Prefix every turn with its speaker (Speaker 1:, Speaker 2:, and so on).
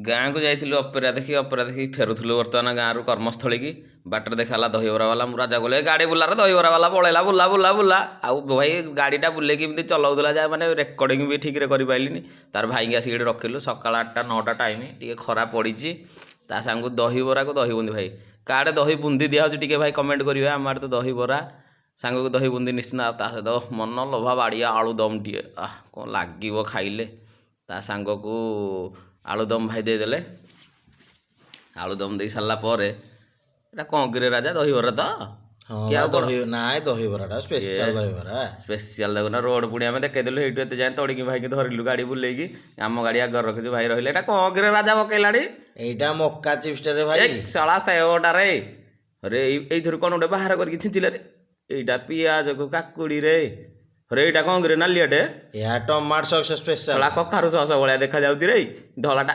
Speaker 1: ଗାଁକୁ ଯାଇଥିଲୁ ଅପେରା ଦେଖି ଫେରୁଥିଲୁ ବର୍ତ୍ତମାନ ଗାଁରୁ କର୍ମସ୍ଥଳୀ କି ବାଟରେ ଦେଖାହେଲା ଦହିବରା ବାଲା ମୁଁ ରାଜା କହିଲେ ଗାଡ଼ି ବୁଲାରେ ଦହିବରା ବାଲା ପଳେଇଲା ବୁଲା ଆଉ ଭାଇ ଗାଡ଼ିଟା ବୁଲେଇକି ଏମିତି ଚଲାଉଥିଲା ଯାହା ମାନେ ରେକର୍ଡ଼ିଂ ବି ଠିକ୍ରେ କରିପାରିଲିନି ତାର ଭାଇକି ଆସିକି ଏଠି ରଖିଲୁ ସକାଳ 8ଟା 9ଟା ଟାଇମ୍ ଟିକେ ଖରା ପଡ଼ିଛି ତା ସାଙ୍ଗକୁ ଦହିବରାକୁ ଦହି ବୁନ୍ଦି ଭାଇ କାଆଡ଼େ ଦହି ବୁନ୍ଦି ଦିଆହେଉଛି ଟିକେ ଭାଇ କମେଣ୍ଟ କରିବେ ଆମ ଆଡ଼େ ତ ଦହିବରା ସାଙ୍ଗକୁ ଦହି ବୁନ୍ଦି ନିଶ୍ଚିନ୍ତ ଆଉ ତା ସହିତ ମନ ଲୋଭା ବାଡ଼ିଆ ଆଳୁଦମ୍ ଟିକେ କ'ଣ ଲାଗିବ ଖାଇଲେ ତା ସାଙ୍ଗକୁ ଆଳୁଦମ୍ ଭାଇ ଦେଇଦେଲେ ଆଳୁଦମ୍ ଦେଇ ସାରିଲା ପରେ ଏଇଟା କ'ଣ କିରେ ରାଜା ଦହିବରା ତ
Speaker 2: କି ଆଉ ନାଇଁ ଦହିବରାଟା ସ୍ପେଶାଲ ଦହିବରା
Speaker 1: ସ୍ପେଶାଲ ଦେଖୁନା ରୋଡ଼ ପୁଣି ଆମେ ଦେଖେଇଦେଲୁ ସେଇଠୁ ଏତେ ଯାଏଁ ତଡ଼ିକି ଭାଇକି ଧରିଲୁ ଗାଡ଼ି ବୁଲେଇକି ଆମ ଗାଡ଼ି ଆଗରେ ରଖିଛୁ ଭାଇ ରହିଲେ ଏଇଟା କ'ଣ କିରେ ରାଜା ପକେଇଲାଣି
Speaker 2: ଏଇଟା ମକା ଚିପ୍ସଟାରେ ଭାଇ
Speaker 1: ଶଳା ସେଓଟାରେ ରେ ଏଇଥିରୁ କ'ଣ ଗୋଟେ ବାହାର କରିକି ଛିଞ୍ଚିଲେ ରେ ଏଇଟା ପିଆଜକୁ କାକୁଡ଼ିରେ ରେ ଏଇଟା କ'ଣ କିରେ ନାଲିଆଟେ
Speaker 2: ଏହା ଟମାଟୋ ସକ୍ସ ସ୍ପେଶାଲ
Speaker 1: ଶଳା କଖାରୁ ସସ୍ ଭଳିଆ ଦେଖାଯାଉଛି ରେ ଧଳାଟା